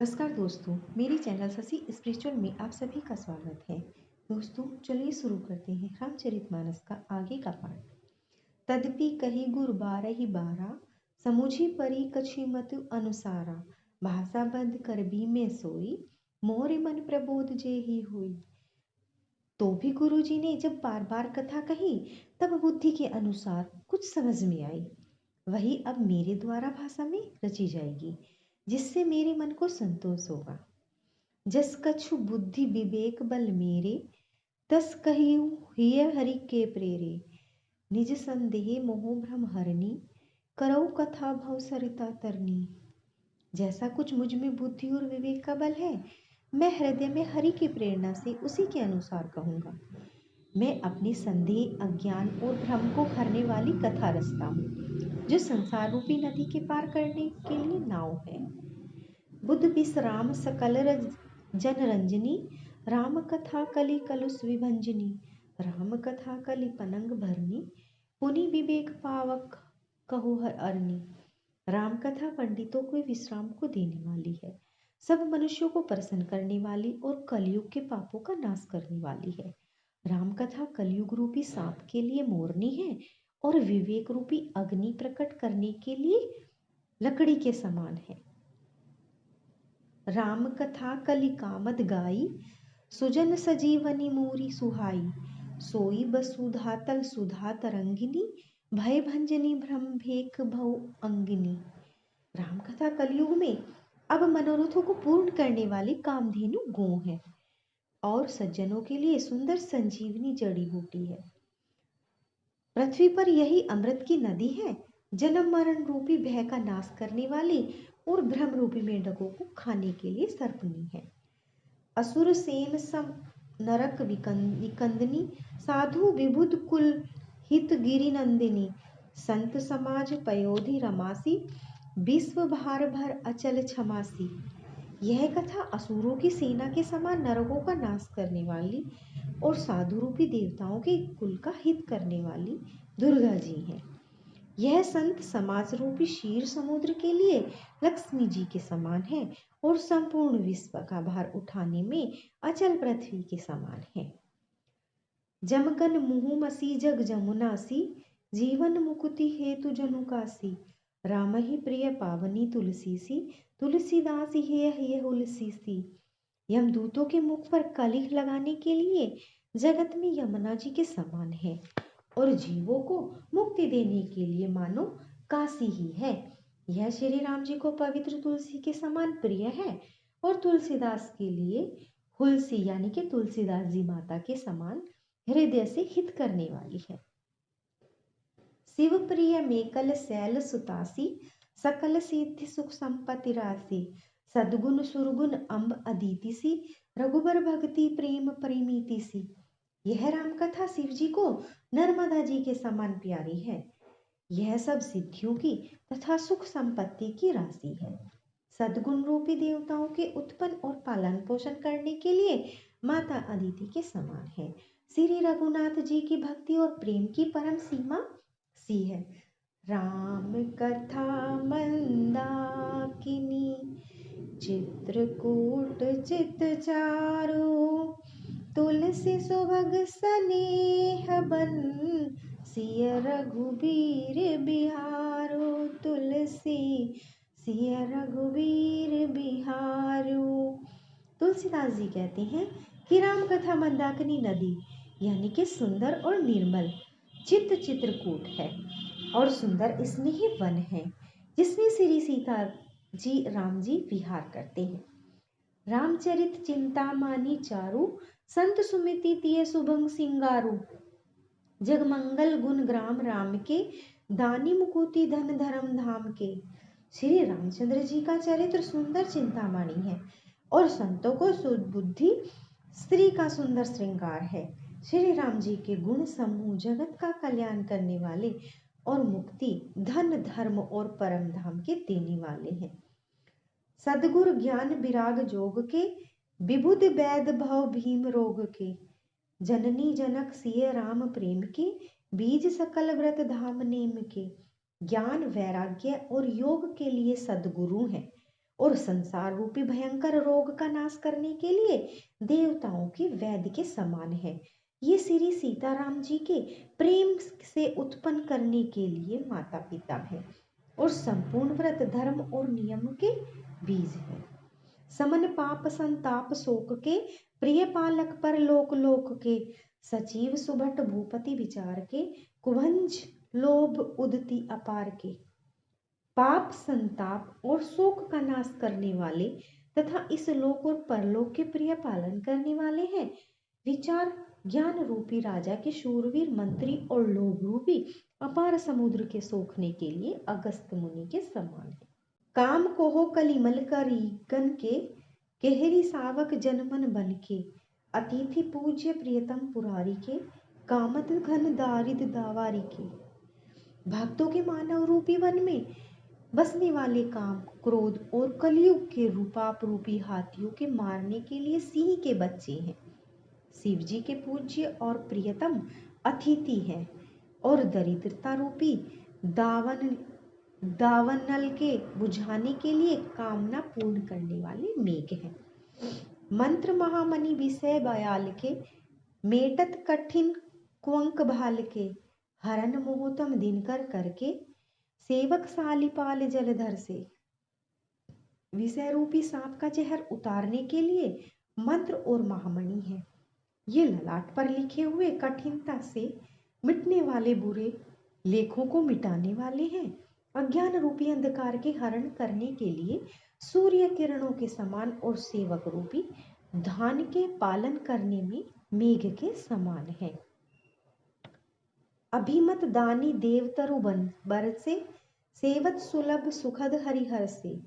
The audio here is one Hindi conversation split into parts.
नमस्कार दोस्तों, मेरी चैनल शशि स्पिरिचुअल में आप सभी का स्वागत है। दोस्तों चलिए शुरू करते हैं रामचरितमानस का आगे का पाठ। तदपि कही गुर बारहि बारा, समुझी परी कछि मत अनुसारा। भाषा बंद कर भी में सोई, मोर मन प्रबोध जेहि हुई। तो भी गुरुजी ने जब बार बार कथा कही तब बुद्धि के अनुसार कुछ समझ में आई। वही अब मेरे द्वारा भाषा में रची जाएगी, जिससे मेरे मन को संतोष होगा। जस कछु बुद्धि विवेक बल मेरे, तस कहियु हिय हरि के प्रेरे। निज संदेह मोह भ्रम हरनी, करौ कथा भव सरिता तरनी। जैसा कुछ मुझ में बुद्धि और विवेक का बल है, मैं हृदय में हरि की प्रेरणा से उसी के अनुसार कहूँगा। मैं अपने संदेह, अज्ञान और भ्रम को हरने वाली कथा रचता हूँ, जो संसार रूपी नदी के पार करने के लिए नाव है। बुद्ध विश्राम सकल जन रंजनी, राम कथा कलि कलुष विभंजनी। राम कथा कलि पनंग भरनी, पुनि विवेक पावक कहो हर अरनी। राम कथा पंडितों को विश्राम को देने वाली है, सब मनुष्यों को प्रसन्न करने वाली और कलयुग के पापों का नाश करने वाली है। राम कथा कलयुग रूपी सांप के लिए मोरनी है और विवेक रूपी अग्नि प्रकट करने के लिए लकड़ी के समान है। राम कथा कलि कामद गाई, सुजन सजीवनी मूरी सुहाई। सोई बसुधा तल सुधा तरंगिनी, भय भंजनी भ्रम भेक भव अंगिनी। राम कथा कलयुग में अब मनोरथों को पूर्ण करने वाली कामधेनु गो है और सज्जनों के लिए सुंदर संजीवनी जड़ी बूटी है। पृथ्वी पर यही अमृत की नदी है, जन्म मरण रूपी भय का नाश करने वाली और भ्रम रूपी मेंढकों को खाने के लिए सर्पनी है। असुर सेन सम नरक विकंदनी, साधु विबुध कुल हित गिरि नंदिनी। संत समाज पयोधि रमासी, विश्व भार भर अचल क्षमासी। यह कथा असुरों की सेना के समान नरकों का नाश करने वाली और साधु रूपी देवताओं के कुल का हित करने वाली दुर्गा जी है। यह संत समाज रूपी क्षीर समुद्र के लिए लक्ष्मी जी के समान है और संपूर्ण विश्व का भार उठाने में अचल पृथ्वी के समान है। जमगन मुहु मसी जग जमुनासी, जीवन मुकुति हेतु जनुकासी। राम ही प्रिय पावनी तुलसी सी, तुलसीदास हे हुलसी सी। यमदूतों के मुख पर कलि लगाने के लिए जगत में यमुना जी के समान है और जीवों को मुक्ति देने के लिए मानो काशी ही है। यह श्री राम जी को पवित्र तुलसी के समान प्रिय है और तुलसीदास के लिए हुलसी यानी कि तुलसीदास जी माता के समान हृदय से हित करने वाली है। शिव प्रिय मेकल शैल सुतासी, सकल सिद्धि सुख संपत्ति राशि। सद्गुण सुरगुण अम्ब अदिति सी, रघुबर भक्ति प्रेम परिमीति सी। यह राम कथा शिव जी को नर्मदा जी के समान प्यारी है। यह सब सिद्धियों की तथा सुख संपत्ति की राशि है। सद्गुण रूपी देवताओं के उत्पन्न और पालन पोषण करने के लिए माता अदिति के समान है। श्री रघुनाथ जी की भक्ति और प्रेम की परम सीमा सी है। राम कथा मंदाकिनी, चित्रकूट चित चारु। तुलसी सुभग स्नेह बन, सिय रघुबीर बिहारो। तुलसी सिय रघुबीर बिहारो। तुलसीदास जी कहते हैं कि राम कथा मंदाकिनी नदी यानी कि सुंदर और निर्मल चित्रकूट है और सुंदर स्नेही वन है, जिसमें श्री सीता जी राम जी विहार करते हैं। रामचरित चिंतामणि चारु, संत सुमिति तिय शुभं सिंगारु। जगमंगल गुण ग्राम राम के, दानी मुकुति धन धर्म धाम के। श्री रामचंद्र जी का चरित्र सुंदर चिंतामणि है और संतों को सुबुद्धि स्त्री का सुंदर श्रृंगार है। श्री राम जी के गुण समूह जगत का कल्याण करने वाले और मुक्ति धन धर्म और परम धाम के देने वाले हैं। सद्गुरु ज्ञान विराग जोग के, विबुध वैद भव भीम रोग के। जननी जनक सिय राम प्रेम के, बीज सकल व्रत धाम नेम के। ज्ञान वैराग्य और योग के लिए सद्गुरु हैं और संसार रूपी भयंकर रोग का नाश करने के लिए देवताओं के वैद्य के समान है। ये श्री सीताराम जी के प्रेम से उत्पन्न करने के लिए माता पिता है और संपूर्ण व्रत धर्म और नियम के बीज है। समन पाप संताप शोक के प्रिय पालक पर लोक लोक के सचिव सुभट भूपति विचार के कुभंज लोभ उदति अपार के। पाप संताप और शोक का नाश करने वाले तथा इस लोक और परलोक के प्रिय पालन करने वाले हैं। विचार ज्ञान रूपी राजा के शूरवीर मंत्री और लोभ रूपी अपार समुद्र के सोखने के लिए अगस्त मुनि के समान है। काम को हो कलिमल करी गन के केहरी सावक जनमन बन के अतिथि पूज्य प्रियतम पुरारी के कामत घन दारिद दावारी के। भक्तों के मानव रूपी वन में बसने वाले काम क्रोध और कलयुग के रूपाप रूपी हाथियों के मारने के लिए सिंह के बच्चे हैं। शिव जी के पूज्य और प्रियतम अतिथि है और दरिद्रता रूपी दावनल के बुझाने के लिए कामना पूर्ण करने वाले मेघ हैं। मंत्र महामणि विषय बयाल के मेटत कठिन कुंक भाल के हरन मोहतम दिनकर करके सेवक सालिपाल जलधर से। विषय रूपी सांप का जहर उतारने के लिए मंत्र और महामणि है। ये ललाट पर लिखे हुए कठिनता से मिटने वाले बुरे लेखों को मिटाने वाले हैं। अज्ञान रूपी अंधकार के हरण करने के लिए सूर्य किरणों के समान और सेवक रूपी धान के पालन करने में मेघ के समान है। अभिमत दानी देवतरु बर से सेवत सुलभ सुखद हरिहर से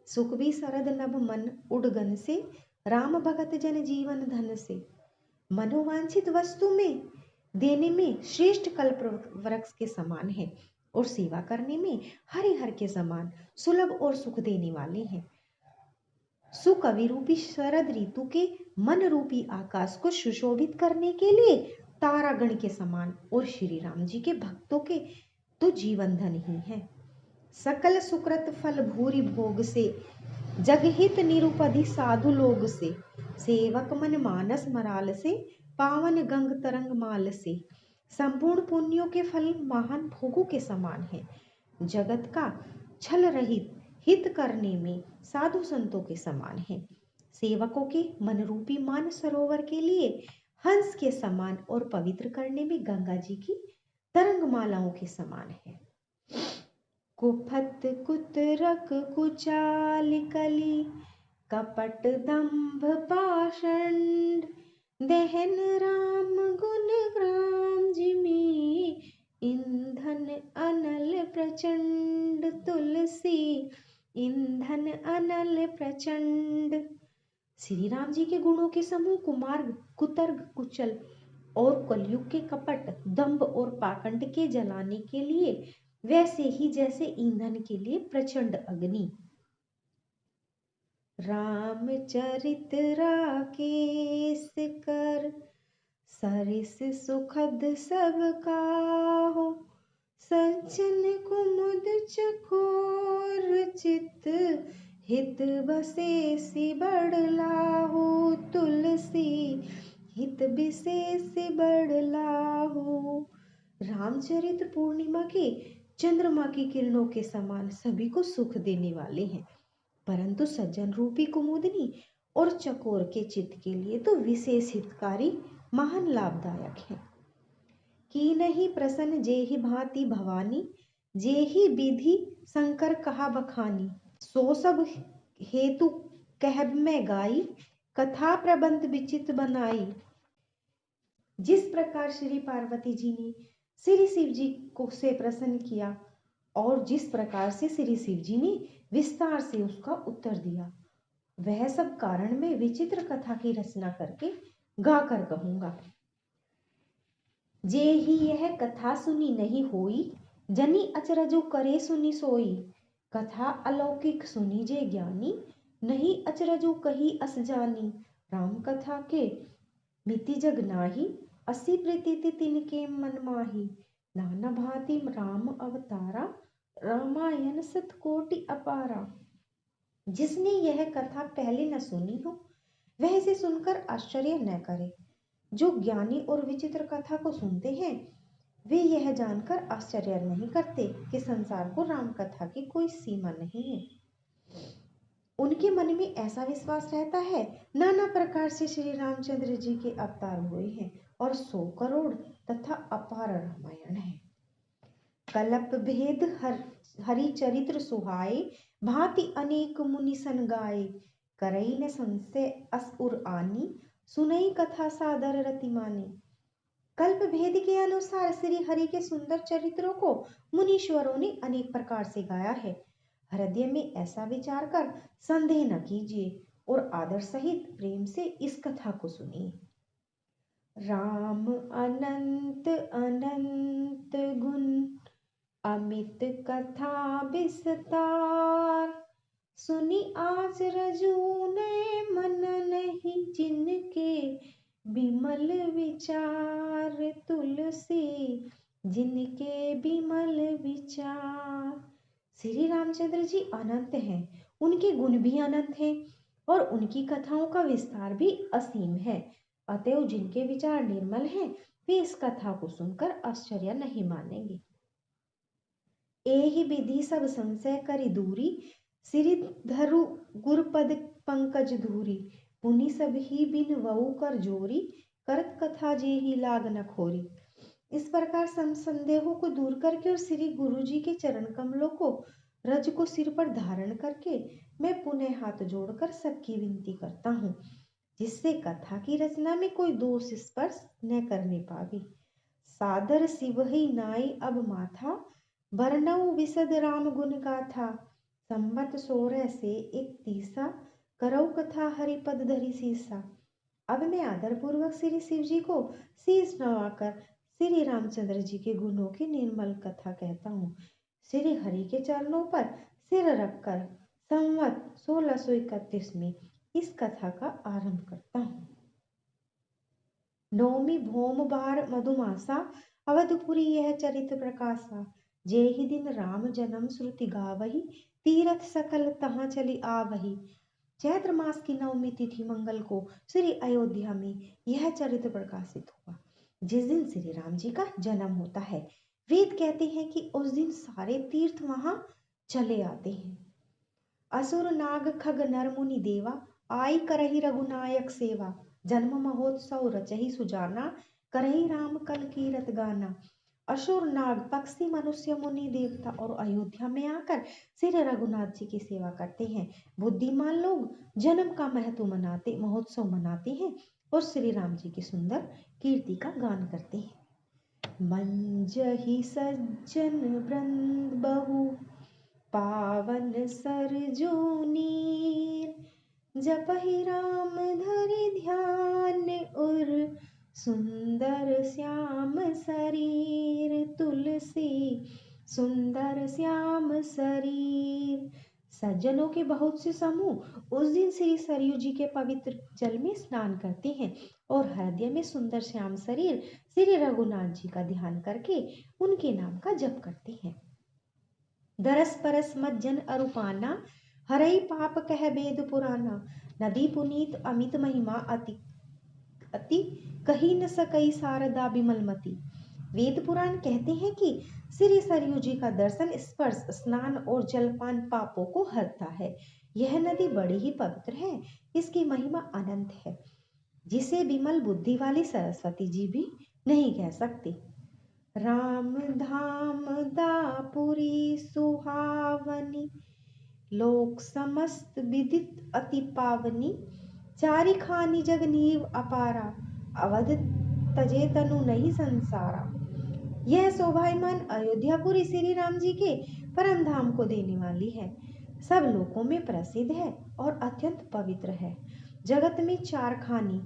सुखबी सरद नभ मन उड़गन से राम भगत जन जीवन धन से। मनोवांछित वस्तु में देने में श्रेष्ठ कल्प वृक्ष के समान है और सेवा करने में हरिहर के समान सुलभ और सुख देने वाले हैं। सुकवि रूपी शरद ऋतु के मन रूपी आकाश को सुशोभित करने के लिए तारागण के समान और श्री राम जी के भक्तों के तो जीवन धन ही है। सकल सुकृत फल भूरि भोग से जगहित निरुपधि साधु लोग से सेवक मन मानस मराल से पावन गंग तरंग माल से। संपूर्ण पुण्यों के फल महान भोगों के समान है। जगत का छल रहित हित करने में साधु संतों के समान है। सेवकों के मन रूपी मान सरोवर के लिए हंस के समान और पवित्र करने में गंगा जी की तरंग मालाओं के समान है। कुफत कुतरक कुचाल कली कपट दंभ पाषंड दहन राम गुण ग्राम जिमी ईंधन अनल प्रचंड तुलसी ईंधन अनल प्रचंड। श्री राम जी के गुणों के समूह कुमार्ग कुतर्क कुचल और कलयुग के कपट दंभ और पाखंड के जलाने के लिए वैसे ही जैसे ईंधन के लिए प्रचंड अग्नि। रामचरित राकेश कर सरिस सुखद सब काहो सज्जन कुमुद चकोर चित हित बसेसी बड़लाहु तुलसी हित विशेष बड़लाहु। रामचरित पूर्णिमा के चंद्रमा की किरणों के समान सभी को सुख देने वाले हैं, परंतु सज्जन रूपी कुमुदनी और चकोर के चित्त के लिए तो विशेष हितकारी महान लाभदायक है। की नहीं प्रसन्न जेहि भांति भवानी जेहि विधि शंकर कहा बखानी सो सब हेतु कहब में गाई कथा प्रबंध विचित्र बनाई। जिस प्रकार श्री पार्वती जी ने श्री शिव जी को से प्रसन्न किया और जिस प्रकार से श्री शिव जी ने विस्तार से उसका उत्तर दिया, वह सब कारण में विचित्र कथा की रचना करके गाकर कहूंगा। जे ही यह कथा सुनी नहीं होई जनी अचरजु करे सुनी सोई। कथा अलौकिक सुनी जे ज्ञानी नहीं अचरजु कही अस जानी। राम कथा के मिति जग नाही असी प्रीति तिनके मन माही। नाना भांति राम अवतारा रामायण सत कोटि अपारा। जिसने यह कथा पहले न सुनी हो वह इसे सुनकर आश्चर्य न करे। जो ज्ञानी और विचित्र कथा को सुनते हैं वे यह जानकर आश्चर्य नहीं करते कि संसार को राम कथा की कोई सीमा नहीं है। उनके मन में ऐसा विश्वास रहता है नाना प्रकार से श्री रामचंद्र जी के अवतार हुए हैं और 100 करोड़ तथा अपार रामायण है। कल्प भेद हरि चरित्र सुहाए भांति अनेक मुनि सन गाए करई न संशय अस उर आनी सुनई कथा सादर रति मानी। कल्प भेद के अनुसार श्री हरि के सुंदर चरित्रों को मुनीश्वरों ने अनेक प्रकार से गाया है। हृदय में ऐसा विचार कर संदेह न कीजिए और आदर सहित प्रेम से इस कथा को सुनिए। राम अनंत अनंत गुण अमित कथा विस्तार सुनी आज रजू ने मन नहीं जिनके बिमल विचार तुलसी जिनके बिमल विचार। श्री रामचंद्र जी अनंत हैं, उनके गुण भी अनंत हैं और उनकी कथाओं का विस्तार भी असीम है। अतएव जिनके विचार निर्मल हैं वे इस कथा को सुनकर आश्चर्य नहीं मानेंगे। एहि विधि सब संशय करि दूरी सिरि धरु गुरपद पंकज धूरी पुनि सब ही बिन वऊ कर जोरी करत कथा जे ही लाग न खोरी। इस प्रकार संदेहों को दूर करके और श्री गुरु जी के चरण कमलों को रज को सिर पर धारण करके मैं पुनः हाथ जोड़कर सबकी विनती करता हूँ जिससे कथा की रचना में कोई दोष स्पर्श न करने पावे। सादर शिव ही नाई अब माथा बरनऊ विशद राम गुण गाथा संबत 16 से 31 करऊ कथा हरिपद धरि शीसा। अब मैं आदर पूर्वक श्री शिव जी को शीश नवाकर श्री रामचंद्र जी के गुणों की निर्मल कथा कहता हूँ। श्री हरि के चरणों पर सिर रखकर संवत 1631 में इस कथा का आरंभ करता हूँ। नौमी भौम बार मधुमासा अवधपुरी यह चरित प्रकाशा जे ही दिन राम जन्म श्रुति गावही तीरथ सकल तहाँ चली आवही। चैत्र मास की नवमी तिथि मंगल को श्री अयोध्या में यह चरित्र प्रकाशित हुआ जिस दिन श्री राम जी का जन्म होता है। वेद कहते हैं कि उस दिन सारे तीर्थ वहां चले आते हैं। असुर नाग खग नर मुनि देवा आई करही रघुनायक सेवा जन्म महोत्सव रचहि सुजाना करही राम कल कीरत गाना। असुर नाग पक्षी मनुष्य मुनि देवता और अयोध्या में आकर श्री रघुनाथ जी की सेवा करते हैं। बुद्धिमान लोग जन्म का महोत्सव मनाते हैं और श्री राम जी की सुंदर कीर्ति का गान करते हैं। मंजहि सज्जन वृंद बहु पावन सरजू नीर जपहि राम धरि ध्यान उर सुंदर श्याम शरीर तुलसी सुंदर श्याम शरीर। सज्जनों के बहुत से समूह उस दिन श्री सरयू जी के पवित्र जल में स्नान करते हैं और हृदय में सुंदर श्याम शरीर श्री रघुनाथ जी का ध्यान करके उनके नाम का जप करते हैं। दरस परस मज्जन अरुपाना हरई पाप कह वेद पुराना नदी पुनीत अमित महिमा अति अति कही न सकई शारदा बिमलमती। वेद पुराण कहते हैं कि श्री सरयू जी का दर्शन स्पर्श स्नान और जलपान पापों को हरता है। यह नदी बड़ी ही पवित्र है, इसकी महिमा अनंत है जिसे विमल बुद्धि वाली सरस्वती जी भी नहीं कह सकती। राम धाम दापुरी सुहावनी लोक समस्त विदित अति पावनी चारि खानी जग नीव अपारा अवध तजे तनु नहीं संसारा। यह शोभायमान अयोध्यापुरी श्री राम जी के परम धाम को देने वाली है, सब लोकों में प्रसिद्ध है और अत्यंत पवित्र है। जगत में 4 खानी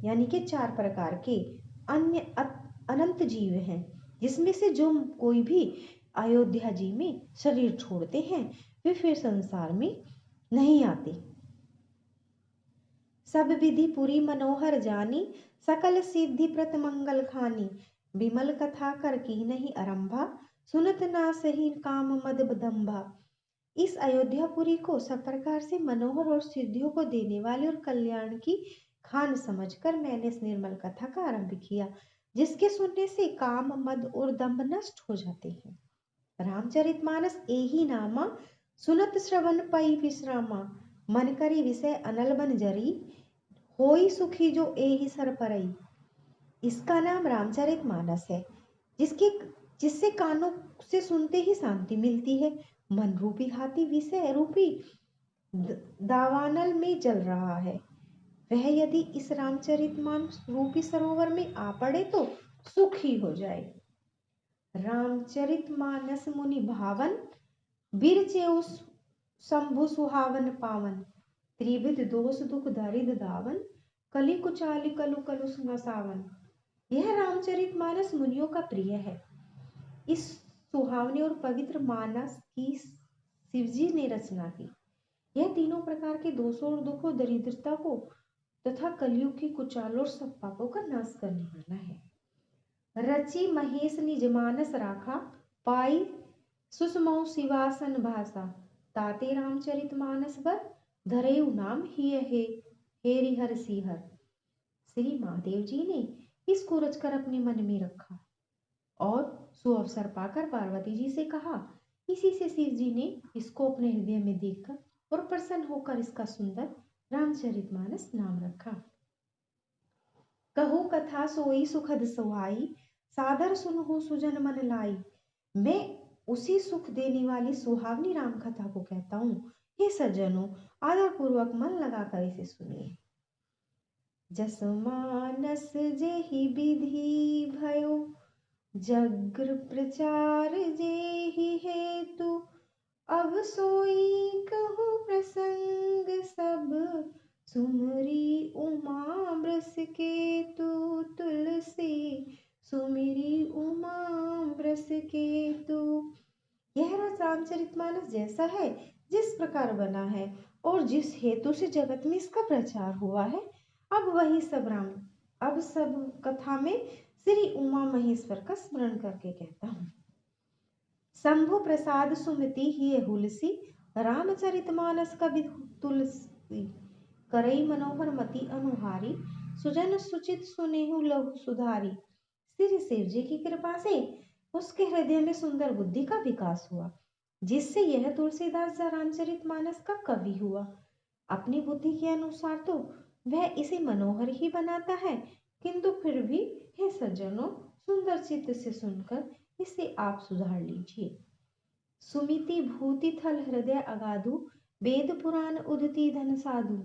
यानी कि 4 प्रकार के अन्य अनंत जीव हैं जिसमें से जो कोई भी अयोध्या जी में शरीर छोड़ते हैं वे फिर संसार में नहीं आते। सब विधि पुरी मनोहर जानी सकल सिद्धि प्रत मंगल खानी विमल कथा कर की नहीं आरंभा सुनत ना सही काम मद बदंभा। इस अयोध्यापुरी को सब प्रकार से मनोहर और सिद्धियों को देने वाले और कल्याण की खान समझकर मैंने इस निर्मल कथा का आरंभ किया, जिसके सुनने से काम, मद और दंभ नष्ट हो जाते हैं। रामचरितमानस एही नामा सुनत श्रवण पई विश्रामा, मन करी विषय अनल बन जरी, होई सुखी जो एही सर परई। इसका नाम रामचरितमानस है, जिससे कानों से सुनते ही शांति मिलती है। मन रूपी हाथी विषय रूपी दावानल में जल रहा है, वह यदि इस रामचरितमानस रूपी सरोवर में आ पड़े तो सुखी हो जाए। रामचरितमानस मुनि भावन, बिरचेउ शंभु सुहावन पावन, त्रिविध दोष दुख दरिद दावन, कलि कुचाली कलु कलु नसावन। यह रामचरितमानस मुनियों का प्रिय है। इस सुहावने और पवित्र मानस की शिवजी ने रचना की। यह तीनों प्रकार के दोषों और दुखों, दरिद्रता को तथा कलयुग की कुचाल और सब पापों का नाश करने वाला है। रचि महेश निज मानस राखा, पाई सुषमौ शिवासन भाषा, ताते रामचरितमानस बर, धरेउ नाम ही है हेरि हर सिहर। श्री महादेव जी ने इसको रचकर अपने मन में रखा और सुअवसर पाकर पार्वती जी से कहा। इसी से शिव जी ने इसको अपने हृदय में देखकर और प्रसन्न होकर इसका सुंदर रामचरितमानस नाम रखा। कहूँ कथा सोई सुखद सुहाई, सादर सुनहु सुजन मन लाई। मैं उसी सुख देने वाली सुहावनी राम कथा को कहता हूँ। हे सज्जनों, आदर पूर्वक मन लगाकर इसे सुनिए। जस मानस जेहि विधि भयो, जग्र प्रचार जेहि हेतु, अब सोई कहूँ प्रसंग सब, सुमरी उमा वृष केतु। तुलसी सुमिरी उमा वृष केतु। यह रस रामचरितमानस जैसा है जिस प्रकार बना है और जिस हेतु से जगत में इसका प्रचार हुआ है, अब सब कथा में श्री उमा महेश्वर का स्मरण करके कहता हूँ। शंभु प्रसाद सुमति ही हुलसी, रामचरितमानस कवि तुलसी। करई मनोहर मति अनुहारी, सुजन सुचित सुनेहु लहु सुधारी। श्री शिव जी की कृपा से उसके हृदय में सुंदर बुद्धि का विकास हुआ, जिससे यह तुलसीदास रामचरितमानस का कवि हुआ। अपनी बुद्धि के अनुसार तो वह इसे मनोहर ही बनाता है, किंतु फिर भी हे सज्जनों, सुंदर चित्त से सुनकर इसे आप सुधार लीजिए। सुमिति भूति थल हृदय अगाधु, वेद पुराण उदती धन साधु।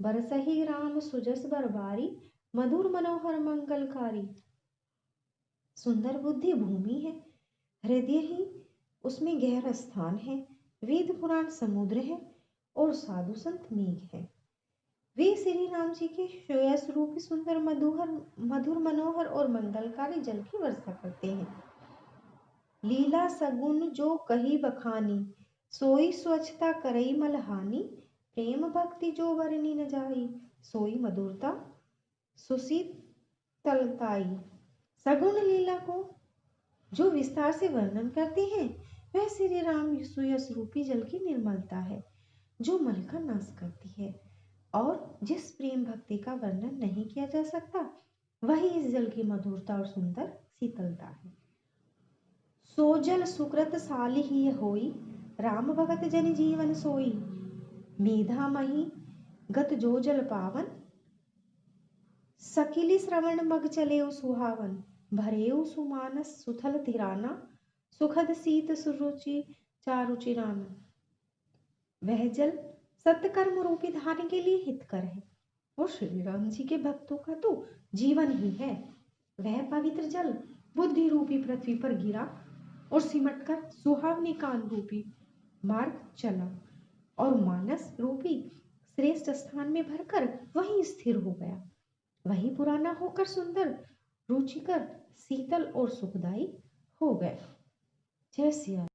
बरसहि राम सुजस बरबारी, मधुर मनोहर मंगलकारी। सुंदर बुद्धि भूमि है, हृदय ही उसमें गहरा स्थान है, वेद पुराण समुद्र है और साधु संत मेघ है। वे श्री राम जी के श्रेयस रूपी सुंदर मधुर मनोहर और मंगलकारी जल की वर्षा करते हैं। लीला सगुन जो कही बखानी, सोई स्वच्छता करई मलहानी। प्रेम भक्ति जो वर्णी न जाई, सोई मधुरता सुशीतलताई। सगुण लीला को जो विस्तार से वर्णन करते हैं, वह श्री राम सुयस रूपी जल की निर्मलता है, जो मल का नाश करती है। और जिस प्रेम भक्ति का वर्णन नहीं किया जा सकता, वही इस जल की मधुरता और सुंदर शीतलता है। सो जल सुकृत साली ही होई, राम भगत जन जीवन सोई। मेधा मही गत जो जल पावन, सकिली श्रवण मग चले सुहावन। भरेउ सुमानस सुथल तिराना, सुखद शीत सुरुचि चारुचि राम। वह जल सत्कर्म रूपी धारण के लिए हितकर है और श्री राम जी के भक्तों का तो जीवन ही है। वह पवित्र जल बुद्धि रूपी पृथ्वी पर गिरा और सिमटकर सुहावनी कान रूपी मार्ग चला और मानस रूपी श्रेष्ठ स्थान में भरकर वहीं स्थिर हो गया। वही पुराना होकर सुंदर, रुचिकर, शीतल और सुखदायी हो गया। जय सिया